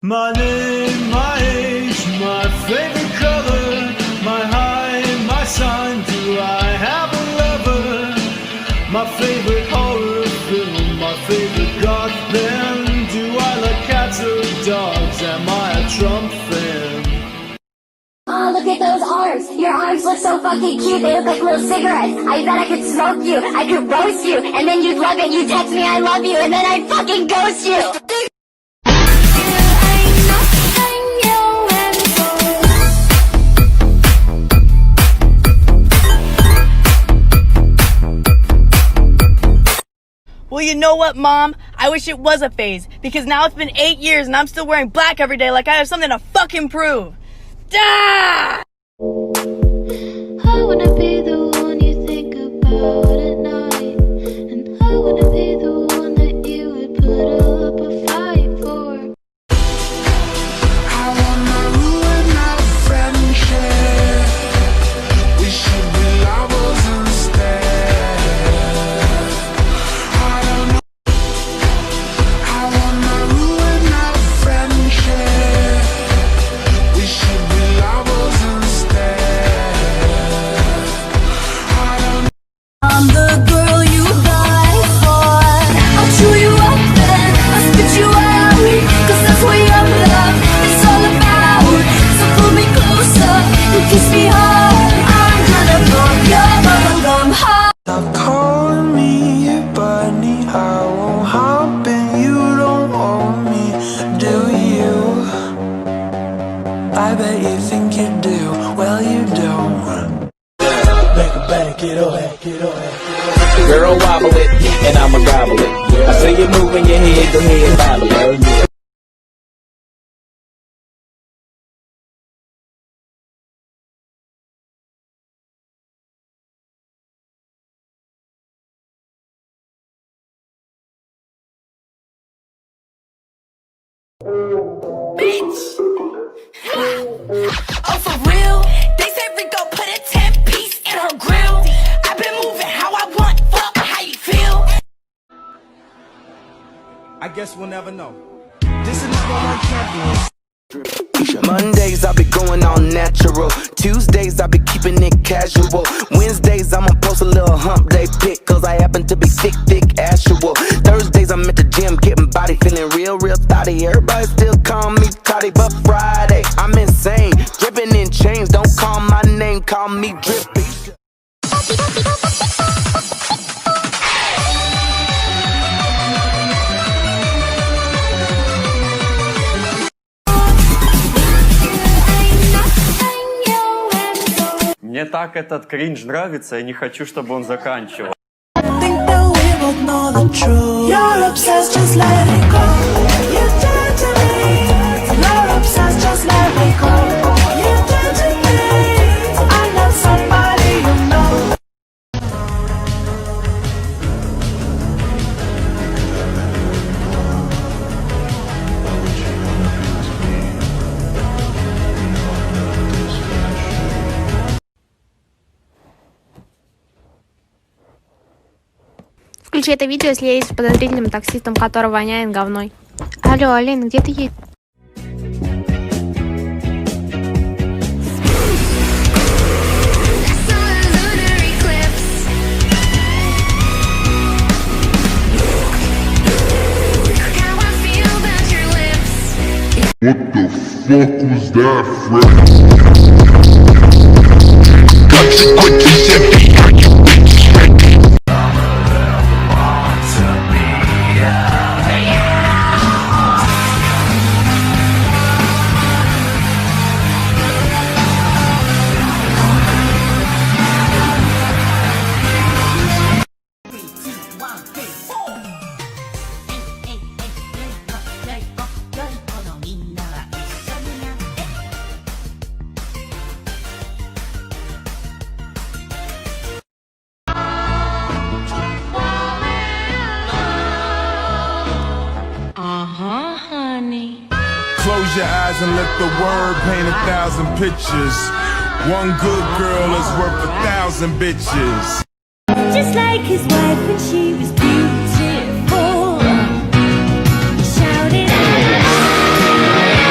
My name, my age, my favorite color, my height, my sign. Do I have a lover? My favorite horror film, my favorite goth band. Do I like cats or dogs? Am I a Trump fan? Oh, look at those arms. Your arms look so fucking cute. They look like little cigarettes. I bet I could smoke you. I could roast you. And then you'd love it. You'd text me I love you. And then I'd fucking ghost you. Well, you know what, Mom? I wish it was a phase, because now it's been 8 years and I'm still wearing black every day like I have something to fucking prove. Ah! I wanna be the one you think about at night, and I wanna be the one that you would put up a fight for. I wanna ruin our friendship. We should be lovers instead. I wanna ruin our friendship. We should be lovers instead. I'm the girl you die for. I'll chew you up then I'll spit you out, 'cause that's what young love is all about. So pull me closer and kiss me hard. I'm gonna blow your bubblegum heart. Stop calling me bunny. I won't hop in. You don't own me, do you? I bet you think you do. Well, you don't. Make a bank, get away, get away. Girl, wobble it, and I'ma gobble it. I see you moving your head, go ahead, bobble it. Bitch! Oh, for real? They said Rico put a 10-piece in her grill. I've been moving how I want, fuck how you feel. I guess we'll never know. This is #1 champion. Mondays I be going all natural. Tuesdays I be keeping it casual. Wednesdays I'ma post a little hump day pic, 'cause I happen to be thick, actual. Thursdays I'm at the gym getting body, feeling real thotty. Everybody still call me Toddy, but Friday I'm insane, dripping in chains. Don't call my name, call me Drippy. Мне так этот кринж нравится, я не хочу, чтобы он заканчивал. Think that we both know the truth. You're obsessed, just let it go. You're dead to me. You're obsessed, just let me go. You're dead to me. I'm not somebody you know. Включи это видео, если я едешь с подозрительным таксистом, который воняет говной. Алло, Алина, где ты едешь? What the fuck was that, Fred? Consequences empty, are you bitches ready? Close your eyes and let the word paint 1,000 pictures. One good girl is worth 1,000 bitches. Just like his wife when she was beautiful. He shouted out.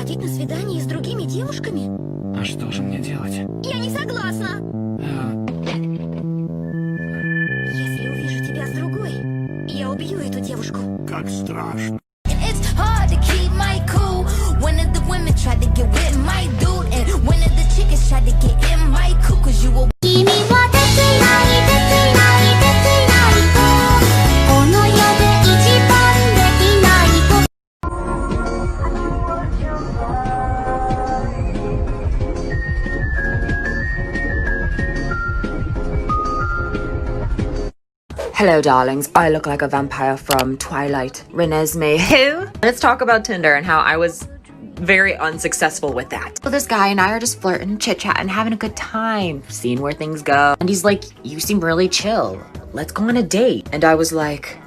ходить на свидания с другими девушками? А что же мне делать? Я не согласна. Если увижу тебя с другой, я убью эту девушку. Как страшно. It's hard to keep my cool. One of the women tried to get with my dude, and one of the chickens tried to get in my cool, cause you were. Hello, darlings. I look like a vampire from Twilight. Renesmee. Who? Let's talk about Tinder and how I was very unsuccessful with that. So this guy and I are just flirting, chit-chatting, having a good time, seeing where things go. And he's like, you seem really chill. Let's go on a date. And I was like,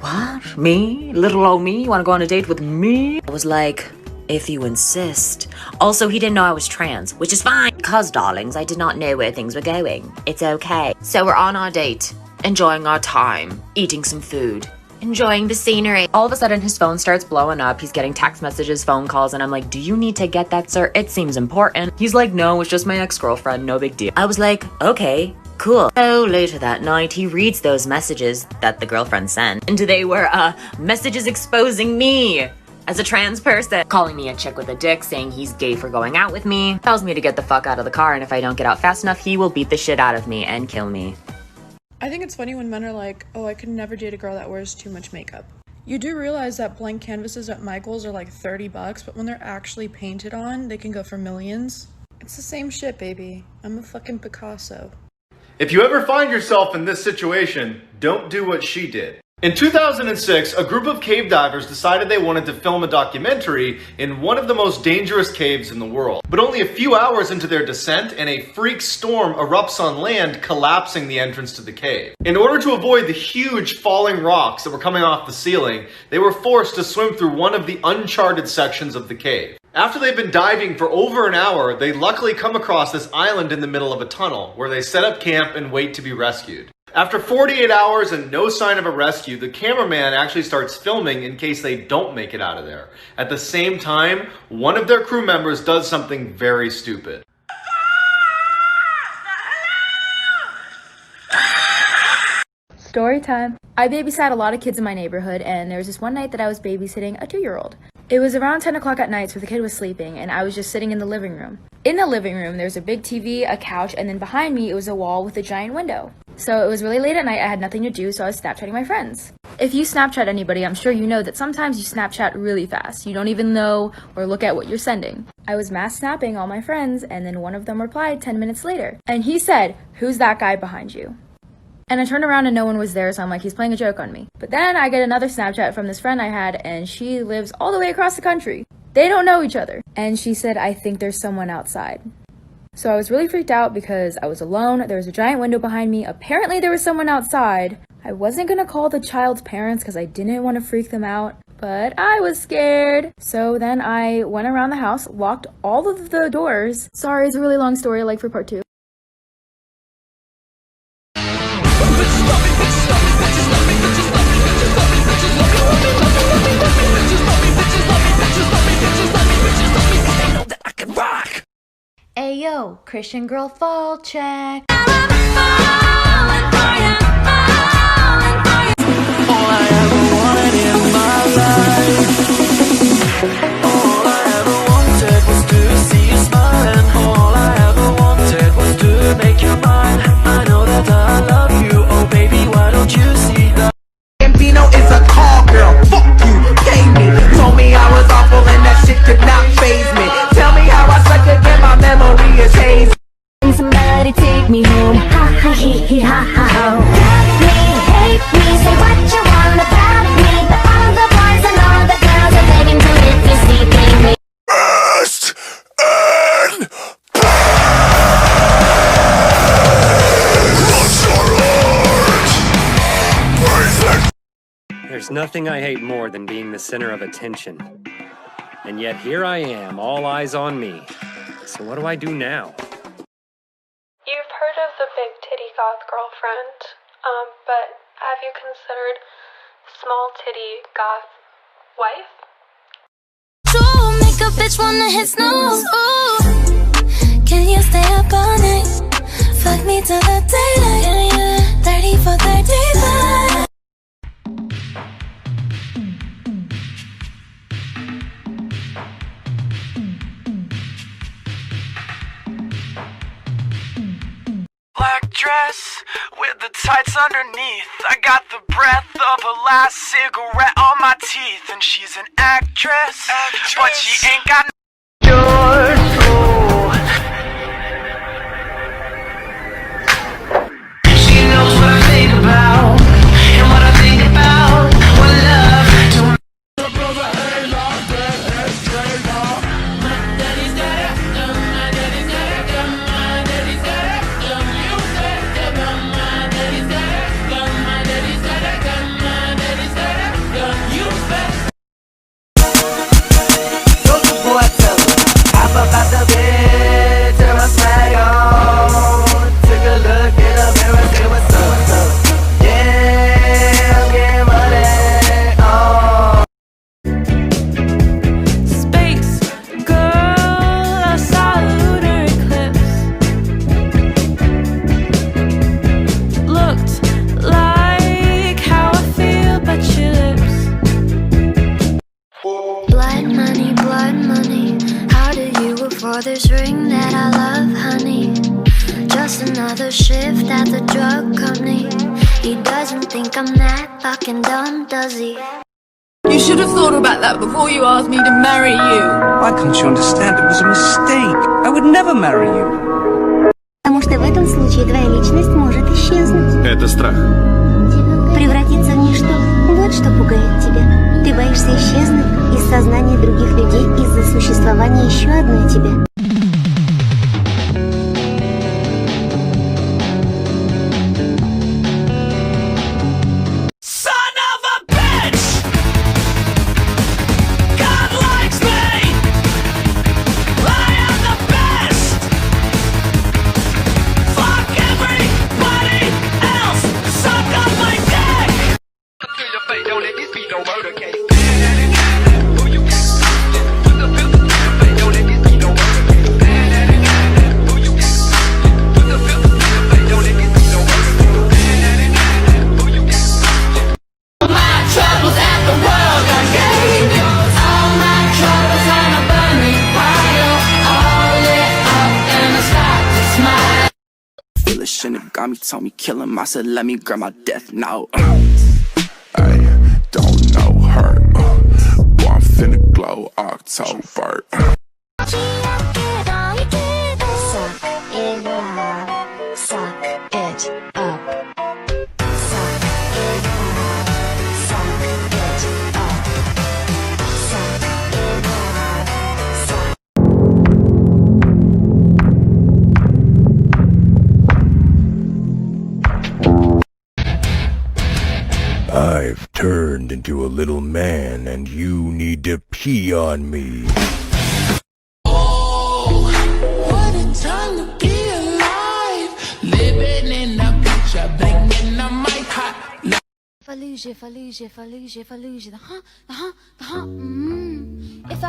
what? Me? Little old me? You want to go on a date with me? I was like, if you insist. Also, he didn't know I was trans, which is fine. Because, darlings, I did not know where things were going. It's okay. So we're on our date. Enjoying our time, eating some food, enjoying the scenery. All of a sudden, his phone starts blowing up. He's getting text messages, phone calls, and I'm like, do you need to get that, sir? It seems important. He's like, no, it's just my ex-girlfriend, no big deal. I was like, okay, cool. So later that night, he reads those messages that the girlfriend sent, and they were, messages exposing me as a trans person, calling me a chick with a dick, saying he's gay for going out with me, tells me to get the fuck out of the car, and if I don't get out fast enough, he will beat the shit out of me and kill me. I think it's funny when men are like, oh, I could never date a girl that wears too much makeup. You do realize that blank canvases at Michael's are like $30, but when they're actually painted on, they can go for millions. It's the same shit, baby. I'm a fucking Picasso. If you ever find yourself in this situation, don't do what she did. In 2006, a group of cave divers decided they wanted to film a documentary in one of the most dangerous caves in the world. But only a few hours into their descent, and a freak storm erupts on land, collapsing the entrance to the cave. In order to avoid the huge falling rocks that were coming off the ceiling, they were forced to swim through one of the uncharted sections of the cave. After they've been diving for over an hour, they luckily come across this island in the middle of a tunnel, where they set up camp and wait to be rescued. After 48 hours and no sign of a rescue, the cameraman actually starts filming in case they don't make it out of there. At the same time, one of their crew members does something very stupid. Story time. I babysat a lot of kids in my neighborhood, and there was this one night that I was babysitting a 2-year-old. It was around 10 o'clock at night, so the kid was sleeping, and I was just sitting in the living room. In the living room, there was a big TV, a couch, and then behind me, it was a wall with a giant window. So it was really late at night, I had nothing to do, so I was Snapchatting my friends. If you Snapchat anybody, I'm sure you know that sometimes you Snapchat really fast. You don't even know or look at what you're sending. I was mass snapping all my friends, and then one of them replied 10 minutes later. And he said, "Who's that guy behind you?" And I turned around and no one was there, so I'm like, he's playing a joke on me. But then I get another Snapchat from this friend I had, and she lives all the way across the country. They don't know each other. And she said, "I think there's someone outside." So I was really freaked out because I was alone. There was a giant window behind me. Apparently there was someone outside. I wasn't gonna call the child's parents because I didn't want to freak them out, but I was scared. So then I went around the house, locked all of the doors. Sorry, it's a really long story, like for part 2. Ayo, Christian girl fall check. All I ever wanted in my life, all I ever wanted was to see you smile, and all I ever wanted was to make you mine. I know that I love you, oh baby, why don't you see that? Gambino is a call girl, fuck you, pay me. Told me I was awful and that shit could not faze me. Tell me how I suck again, my memory is hazy. Somebody take me home, ha ha he he ha ha ho. Love me, hate me, say what you want about me, but all the boys and all the girls are begging to let me see me. There's nothing I hate more than being the center of attention. And yet here I am, all eyes on me. So what do I do now? You've heard of the big titty goth girlfriend, but have you considered small titty goth wife? So make up bitch wanna hit snooze. Ooh. Can you stay up all night? Fuck me till the daylight. 30 for 35. Black dress with the tights underneath. I got the breath of her last cigarette on my teeth. And she's an actress. But she ain't got your soul. She knows what I think about, and what I think about what love to this ring that I love, honey. Just another shift at the drug company. He doesn't think I'm that fucking dumb, does he? You should have thought about that before you asked me to marry you. Why can't you understand it was a mistake? I would never marry you. Потому что в этом случае твоя личность может исчезнуть. Это страх. Превратиться в ничто. Вот что пугает тебя. Ты боишься исчезнуть из сознания других людей из-за существования еще одной тебя. And it got me, told me kill him. I said let me grab my death now. I don't know her. Boy, I'm finna glow October. Suck it up. Suck it up. Suck it up. Suck it up. Suck it up. Suck. I've turned into a little man and you need to pee on me. Oh, what a time to be alive. Living in a picture, banging on my heart. Fallujah, Fallujah, Fallujah, Fallujah, the huh, If I,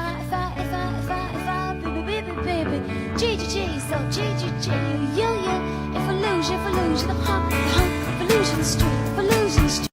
baby, G, so G, yeah. If Fallujah, the huh, Fallujah, the street, Fallujah, the street.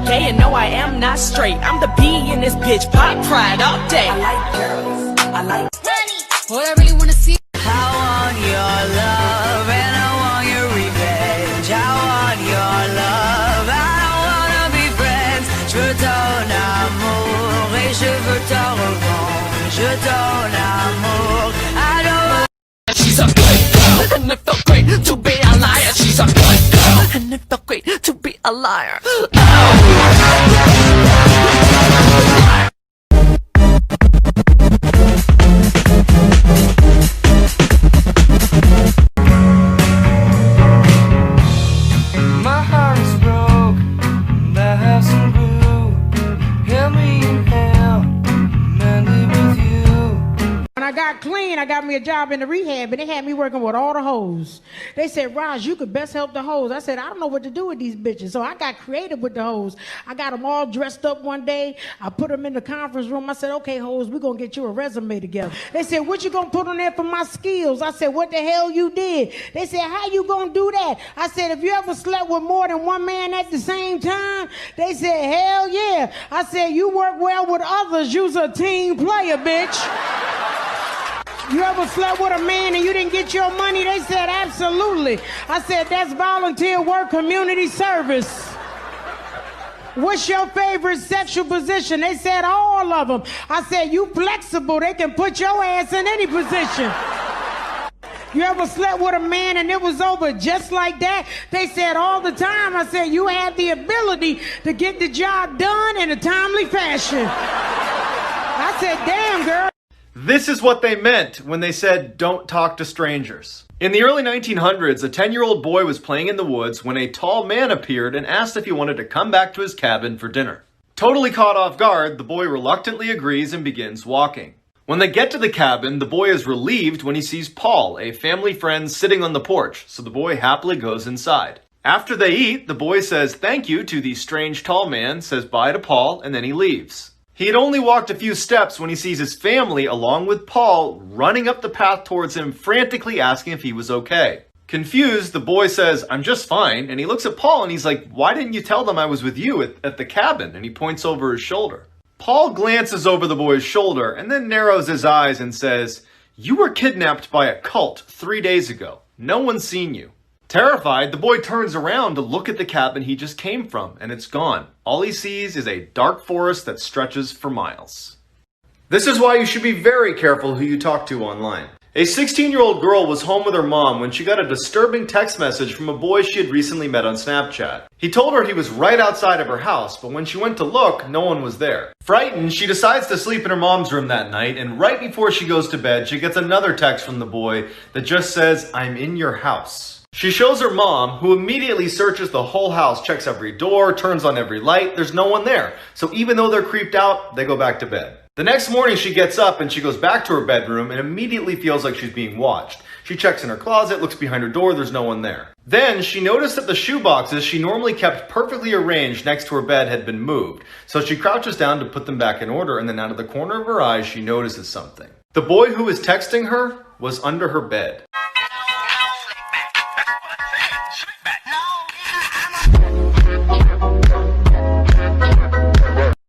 Gay and no, I am not straight. I'm the B in this bitch, pop pride all day. I like girls, I like money. What I really wanna see. I want your love and I want your revenge. I want your love, I don't wanna be friends. Je veux ton amour et je veux ta revanche. Je veux ton amour, I don't. She's a good girl and it felt great to be a liar. She's a good girl and it felt great to be a liar. My heart is broke, got clean, I got me a job in the rehab, and they had me working with all the hoes. They said, Raj, you could best help the hoes. I said, I don't know what to do with these bitches. So I got creative with the hoes. I got them all dressed up one day. I put them in the conference room. I said, okay, hoes, we're going to get you a resume together. They said, what you going to put on there for my skills? I said, what the hell you did? They said, how you going to do that? I said, if you ever slept with more than one man at the same time? They said, hell yeah. I said, you work well with others. You's a team player, bitch. You ever slept with a man and you didn't get your money? They said, absolutely. I said, that's volunteer work, community service. What's your favorite sexual position? They said, all of them. I said, you flexible. They can put your ass in any position. You ever slept with a man and it was over just like that? They said all the time. I said, you had the ability to get the job done in a timely fashion. I said, damn, girl. This is what they meant when they said, don't talk to strangers. In the early 1900s, a 10-year-old boy was playing in the woods when a tall man appeared and asked if he wanted to come back to his cabin for dinner. Totally caught off guard, the boy reluctantly agrees and begins walking. When they get to the cabin, the boy is relieved when he sees Paul, a family friend, sitting on the porch, so the boy happily goes inside. After they eat, the boy says thank you to the strange tall man, says bye to Paul, and then he leaves. He had only walked a few steps when he sees his family, along with Paul, running up the path towards him, frantically asking if he was okay. Confused, the boy says, I'm just fine, and he looks at Paul and he's like, why didn't you tell them I was with you at the cabin? And he points over his shoulder. Paul glances over the boy's shoulder and then narrows his eyes and says, you were kidnapped by a cult 3 days ago. No one's seen you. Terrified, the boy turns around to look at the cabin he just came from, and it's gone. All he sees is a dark forest that stretches for miles. This is why you should be very careful who you talk to online. A 16-year-old girl was home with her mom when she got a disturbing text message from a boy she had recently met on Snapchat. He told her he was right outside of her house, but when she went to look, no one was there. Frightened, she decides to sleep in her mom's room that night, and right before she goes to bed, she gets another text from the boy that just says, I'm in your house. She shows her mom, who immediately searches the whole house, checks every door, turns on every light. There's no one there. So even though they're creeped out, they go back to bed. The next morning, she gets up and she goes back to her bedroom and immediately feels like she's being watched. She checks in her closet, looks behind her door, there's no one there. Then she noticed that the shoe boxes she normally kept perfectly arranged next to her bed had been moved. So she crouches down to put them back in order, and then out of the corner of her eye, she notices something. The boy who was texting her was under her bed.